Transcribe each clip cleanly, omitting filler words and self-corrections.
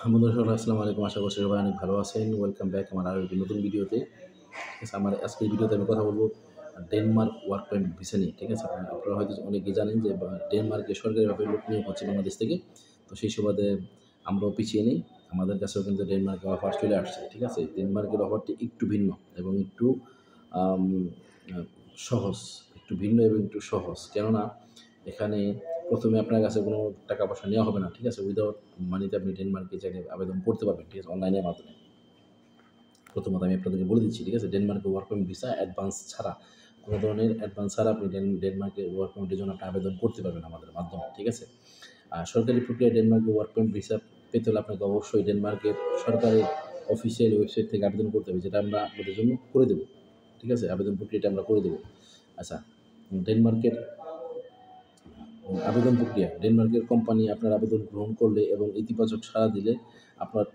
বন্ধুরা সবাই আসসালামু আলাইকুম। আশা করছি সবাই অনেক ভালো আছেন। ওয়েলকাম ব্যাক আমার আরও একটি নতুন ভিডিওতে। ঠিক আছে, আমার আজকের ভিডিওতে আমি কথা বলবো ডেনমার্ক ওয়ার্ক পারমিট ভিসা নিয়ে। ঠিক আছে, আপনারা হয়তো অনেকেই জানেন যে ডেনমার্কে সরকারিভাবে লোক নিয়োগ হচ্ছে বাংলাদেশ থেকে। তো সেই সুবাদে আমরাও পিছিয়ে নেই। আমাদের কাছেও কিন্তু ডেনমার্কের অফার চলে আসছে। ঠিক আছে, ডেনমার্কের অফারটি একটু ভিন্ন এবং একটু আম আ সহজ। একটু ভিন্ন এবং একটু সহজ। কেননা এখানে প্রথমে আপনার কাছে কোনো টাকা পয়সা নেওয়া হবে না। ঠিক আছে, উইদাউট মানিতে আপনি ডেনমার্কে চাইলে আবেদন করতে পারবেন। ঠিক আছে, অনলাইনের মাধ্যমে। প্রথমত আমি আপনাদেরকে বলে দিচ্ছি। ঠিক আছে, ডেনমার্কে ওয়ার্ক পারমিট ভিসা অ্যাডভান্স ছাড়া, কোনো ধরনের অ্যাডভান্স ছাড়া আপনি ডেনমার্কে ওয়ার্ক পারমিটের জন্য আপনি আবেদন করতে পারবেন আমাদের মাধ্যমে। ঠিক আছে, আর সরকারি প্রক্রিয়ায় ডেনমার্কে ওয়ার্ক পারমিট ভিসা পেতে হলে আপনাকে অবশ্যই ডেনমার্কের সরকারের অফিসিয়াল ওয়েবসাইট থেকে আবেদন করতে হবে, যেটা আমরা আপনাদের জন্য করে দেবো। ঠিক আছে, আবেদন প্রক্রিয়াটা আমরা করে দেবো। আচ্ছা, ডেনমার্কের আবেদন প্রক্রিয়া, ডেনমার্কের কোম্পানি আপনার আবেদন গ্রহণ করলে এবং ইতিবাচক সাড়া দিলে আপনার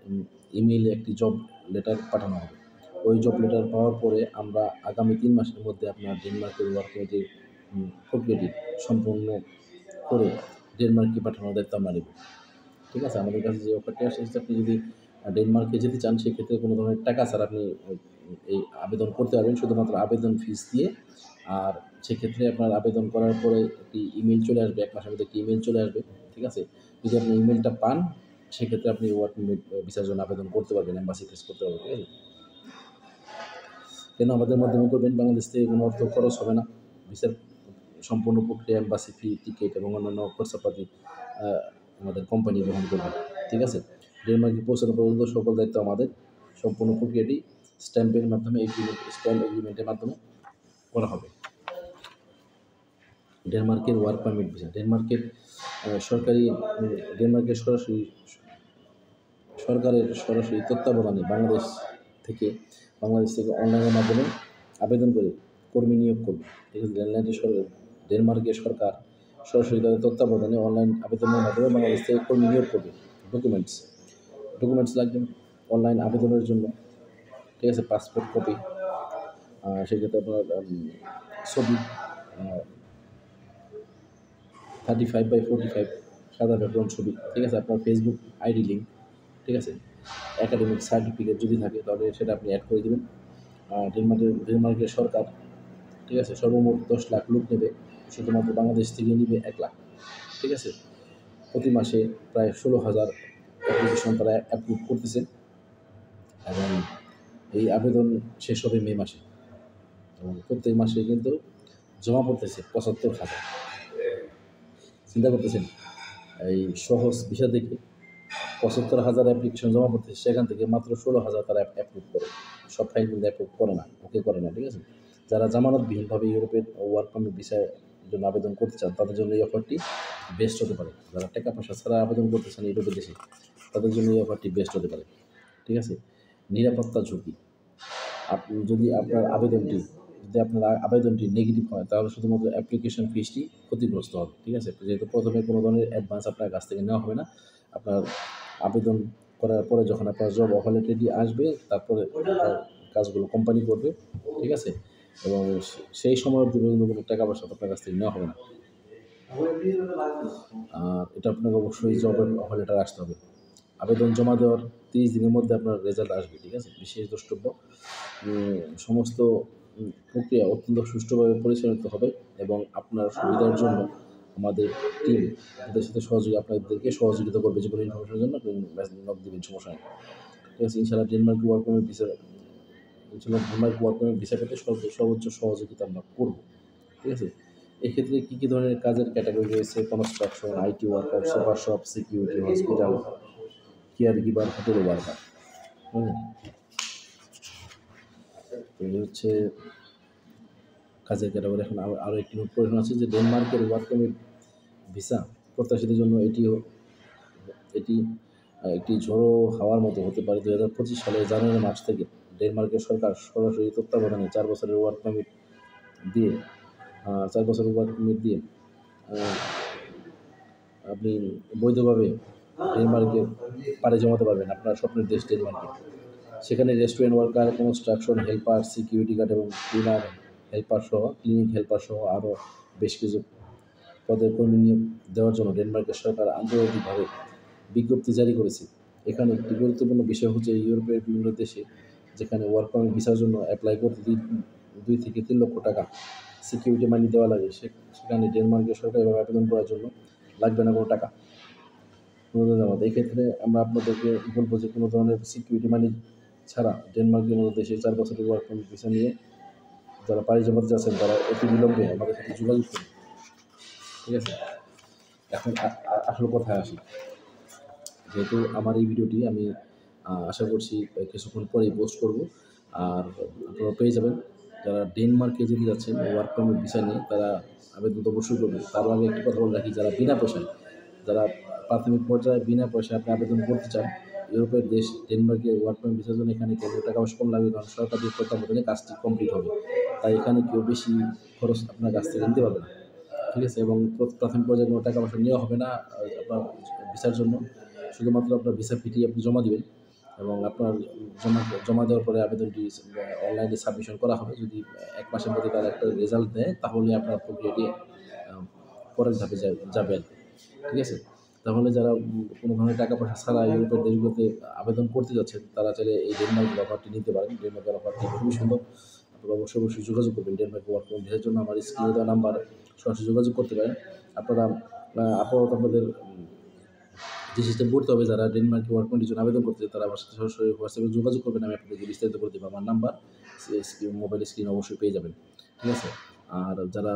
ইমেইলে একটি জব লেটার পাঠানো হবে। ওই জব লেটার পাওয়ার পরে আমরা আগামী ৩ মাসের মধ্যে আপনার ডেনমার্কের ওয়ার্ক পারমিটের প্রক্রিয়াটি সম্পূর্ণ করে ডেনমার্কে পাঠানোর দায়িত্ব আমরা নেব। ঠিক আছে, আমাদের কাছে যে অফারটি আসছে, আপনি যদি ডেনমার্কে যেতে চান সেক্ষেত্রে কোনো ধরনের টাকা ছাড়া আপনি এই আবেদন করতে পারবেন, শুধুমাত্র আবেদন ফিস দিয়ে। আর সেক্ষেত্রে আপনার আবেদন করার পরে একটি ইমেল চলে আসবে, ১ মাসের মধ্যে একটি ইমেল চলে আসবে। ঠিক আছে, যদি আপনি ইমেলটা পান সেক্ষেত্রে আপনি ওয়ার্ক পারমিট ভিসার জন্য আবেদন করতে পারবেন, এম্বাসি ফেস করতে পারবেন। ঠিক আছে, কেন আমাদের মাধ্যমে করবেন? বাংলাদেশ থেকে কোনো অর্থ খরচ হবে না। ভিসার সম্পূর্ণ প্রক্রিয়া, এম্বাসি ফি, টিকিট এবং অন্যান্য খরচাপাতি আমাদের কোম্পানি গ্রহণ করবে। ঠিক আছে, ডেনমার্কে পৌঁছানো পর্যন্ত সকল দায়িত্ব আমাদের। সম্পূর্ণ প্রক্রিয়াটি স্ট্যাম্প এগ্রিমেন্টের মাধ্যমে করা হবে। ডেনমার্কের ওয়ার্ক পারমিট ভিসা, ডেনমার্কের সরকারি ডেনমার্কের সরকারের সরাসরি তত্ত্বাবধানে থেকে বাংলাদেশ থেকে অনলাইনের মাধ্যমে আবেদন করে কর্মী নিয়োগ করবে। ঠিক আছে, ডেনমার্কের সরকার সরাসরি তাদের তত্ত্বাবধানে অনলাইন আবেদনের মাধ্যমে বাংলাদেশ থেকে কর্মী নিয়োগ করবে। ডকুমেন্টস লাগবে অনলাইন আবেদনের জন্য। ঠিক আছে, পাসপোর্ট কপি, সেক্ষেত্রে আপনার ছবি, 35x45 সাদা ব্যাকগ্রাউন্ড ছবি। ঠিক আছে, আপনার ফেসবুক আইডি লিঙ্ক। ঠিক আছে, একাডেমিক সার্টিফিকেট যদি থাকে তাহলে সেটা আপনি অ্যাড করে দেবেন। ডেনমার্কের সরকার, ঠিক আছে, সর্বমোট 10 লাখ লোক নেবে, শুধুমাত্র বাংলাদেশ থেকে নেবে 1 লাখ। ঠিক আছে, প্রতি মাসে প্রায় 16,000 অ্যাপ্লিকেশন তারা অ্যাপ্রুভ করতেছে এবং এই আবেদন শেষ হবে মে মাসে এবং প্রত্যেক মাসে কিন্তু জমা পড়তেছে 75,000। চিন্তা করতেছেন, এই সহজ ভিসা দেখে 75,000 অ্যাপ্লিকেশন জমা পড়তেছে, সেখান থেকে মাত্র 16,000 তারা অ্যাপ্রুভ করে। সব ফাইল কিন্তু অ্যাপ্রুভ করে না, ওকে করে না। ঠিক আছে, যারা জামানতবিহীনভাবে ইউরোপের ওয়ার্ক পারমিট ভিসার জন্য আবেদন করতে চান তাদের জন্য এই অফারটি বেস্ট হতে পারে। যারা টাকা পয়সা ছাড়া আবেদন করতে চান ইউরোপের দেশে, তাদের জন্য এই অফারটি বেস্ট হতে পারে। ঠিক আছে, নিরাপত্তা ঝুঁকি, যদি আপনার আবেদনটি নেগেটিভ হয় তাহলে শুধুমাত্র অ্যাপ্লিকেশন ফিসটি ক্ষতিগ্রস্ত হবে। ঠিক আছে, যেহেতু প্রথমে কোনো ধরনের অ্যাডভান্স আপনার কাছ থেকে নেওয়া হবে না। আপনার আবেদন করার পরে যখন আপনার জব অফার লেটারটি আসবে, তারপরে আপনার কাজগুলো কোম্পানি করবে। ঠিক আছে, এবং সেই সময় অবধি পর্যন্ত কোনো টাকা পয়সা আপনার কাছ থেকে নেওয়া হবে না। আর এটা আপনাকে অবশ্যই জবের অফার লেটার আসতে হবে। আবেদন জমা দেওয়ার 30 দিনের মধ্যে আপনার রেজাল্ট আসবে। ঠিক আছে, বিশেষ দ্রষ্টব্য, সমস্ত প্রক্রিয়া অত্যন্ত সুষ্ঠুভাবে পরিচালিত হবে এবং আপনার সুবিধার জন্য আমাদের টিম আপনাদেরকে সহযোগিতা করবে। যে কোনো ইনফরমেশনের জন্য আপনি নক দেবেন, সমস্যা নেই। ঠিক আছে, ইনশাআল্লাহ ডেনমার্ক ওয়ার্ক পারমিট ভিসা পেতে সর্বোচ্চ সহযোগিতা আমরা করব। ঠিক আছে, এক্ষেত্রে কী ধরনের কাজের ক্যাটাগরি রয়েছে? Construction, IT worker, super shop, security, hospital, care giver, hotel worker. তো এই হচ্ছে কাজের ক্যাটাগরি। এখন আরও একটি নোটিফিকেশন আছে যে ডেনমার্কের ওয়ার্ক পারমিট ভিসা প্রত্যাশীদের জন্য এটি একটি ঝোড়ো হাওয়ার মতো হতে পারে। 2025 সালের জানুয়ারি মাস থেকে ডেনমার্কের সরকার সরাসরি তত্ত্বাবধানে 4 বছরের ওয়ার্ক পারমিট দিয়ে আপনি বৈধভাবে ডেনমার্কে পাড়ি জমাতে পারবেন, আপনার স্বপ্নের দেশ ডেনমার্কে। সেখানে restaurant worker, construction helper, security guard এবং ক্লিনিক হেল্পার সহ আরও বেশ কিছু পদে কর্মী নিয়োগ দেওয়ার জন্য ডেনমার্কের সরকার আন্তর্জাতিকভাবে বিজ্ঞপ্তি জারি করেছে এখানে একটি গুরুত্বপূর্ণ বিষয় হচ্ছে ইউরোপের বিভিন্ন দেশে যেখানে ওয়ার্ক পারমিট ভিসার জন্য অ্যাপ্লাই করতে 2 থেকে 3 লক্ষ টাকা সিকিউরিটি মানি দেওয়া লাগে, সেখানে ডেনমার্কের সরকারিভাবে আবেদন করার জন্য লাগবে না কোনো টাকা, অনুদান জমা। এক্ষেত্রে আমরা আপনাদেরকে বলবো যে কোনো ধরনের সিকিউরিটি মানি ছাড়া ডেনমার্কের মতো দেশে 4 বছরের ওয়ার্ক পারমিট ভিসা নিয়ে যারা পাড়ি জমাতে যাচ্ছেন তারা অতি বিলম্বে আমাদের সাথে যোগাযোগ করুন, ঠিক আছে। এখন আসল কথায় আসি। যেহেতু আমার এই ভিডিওটি আমি আশা করছি কিছুক্ষণ পরেই পোস্ট করব, আর আপনারা পেয়ে যাবেন। যারা ডেনমার্কে যেতে যাচ্ছেন ওয়ার্ক পারমিট ভিসা নিয়ে তারা আবেদন তো অবশ্যই করবেন। তার আগে একটি কথা বলে রাখি, যারা বিনা পয়সায়, যারা প্রাথমিক পর্যায়ে বিনা পয়সায় আপনি আবেদন করতে চান ইউরোপের দেশ ডেনমার্কে ওয়ার্ক পারমিট ভিসার জন্য, এখানে কেউ টাকা পয়সা কম লাগবে, কারণ সরকারি তত্ত্বাবধানে কাজটি কমপ্লিট হবে, তাই এখানে কেউ বেশি খরচ আপনার কাছ থেকে নিতে পারবে না, ঠিক আছে। এবং প্রাথমিক পর্যায়ে কোনো টাকা পয়সা নেওয়া হবে না আপনার ভিসার জন্য, শুধুমাত্র আপনার ভিসা ফিটি আপনি জমা দিবেন এবং আপনার জমা দেওয়ার পরে আবেদনটি অনলাইনে সাবমিশন করা হবে। যদি 1 মাসের মধ্যে তারা একটা রেজাল্ট দেয় তাহলে আপনার প্রক্রিয়াটি পরের ধাপে যাবে আর কি, ঠিক আছে। তাহলে যারা কোনো ধরনের টাকা পয়সা ছাড়া ইউরোপের দেশগুলোতে আবেদন করতে যাচ্ছেন তারা চাইলে এই ডেনমার্কের অফারটি নিতে পারেন। ডেনমার্কের অফারটি খুবই সুন্দর। আপনারা অবশ্যই যোগাযোগ করবেন ডেনমার্কে ওয়ার্ক পারমিট ভিসার জন্য। আমার স্ক্রিনে দেওয়া নাম্বার সরাসরি যোগাযোগ করতে পারেন। আপনারা আপাতত আপনাদের যে সিস্টেম করতে হবে, যারা ডেনমার্কে ওয়ার্ক পারমিটের জন্য আবেদন করতে তারা আমার সাথে সরাসরি হোয়াটসঅ্যাপে যোগাযোগ করবেন, আমি আপনাদেরকে বিস্তারিত করে দেবো। আমার নাম্বার মোবাইল স্ক্রিনে অবশ্যই পেয়ে যাবেন, ঠিক আছে। আর যারা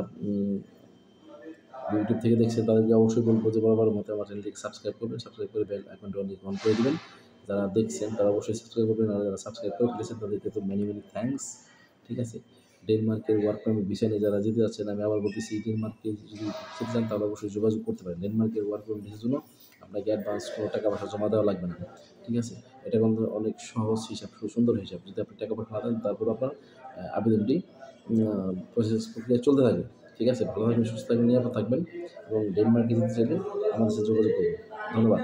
ইউটিউব থেকে দেখছেন তাদেরকে অবশ্যই বলবো যে বরাবরের মতো আমার চ্যানেলটিকে সাবস্ক্রাইব করবেন, সাবস্ক্রাইব করে বেল আইকনটি অন করে দিবেন। যারা দেখছেন তারা অবশ্যই সাবস্ক্রাইব করবেন, আর যারা সাবস্ক্রাইব করে ফেলেছেন তাদেরকে তো মেনি থ্যাঙ্কস, ঠিক আছে। ডেনমার্কের ওয়ার্ক পারমিট ভিসা নিয়ে যারা যেতে যাচ্ছেন, আমি আবার বলতেছি, ডেনমার্কে যদি যেতে চান তাহলে অবশ্যই যোগাযোগ করতে পারেন। ডেনমার্কের ওয়ার্ক পারমিট ভিসার জন্য আপনাকে অ্যাডভান্স কোনো টাকা পয়সা জমা দেওয়া লাগবে না, ঠিক আছে। এটা কিন্তু অনেক সহজ হিসাব, সুন্দর হিসাব। যদি আপনি টাকা পয়সা না দেন তারপর আপনার আবেদনটি প্রক্রিয়া চলতে থাকবে, ঠিক আছে। ভালো থাকবেন, সুস্থ থাকবেন, নিরাপদ থাকবেন এবং ডেনমার্কে যেতে চাইলে আমাদের সাথে যোগাযোগ করবেন। ধন্যবাদ।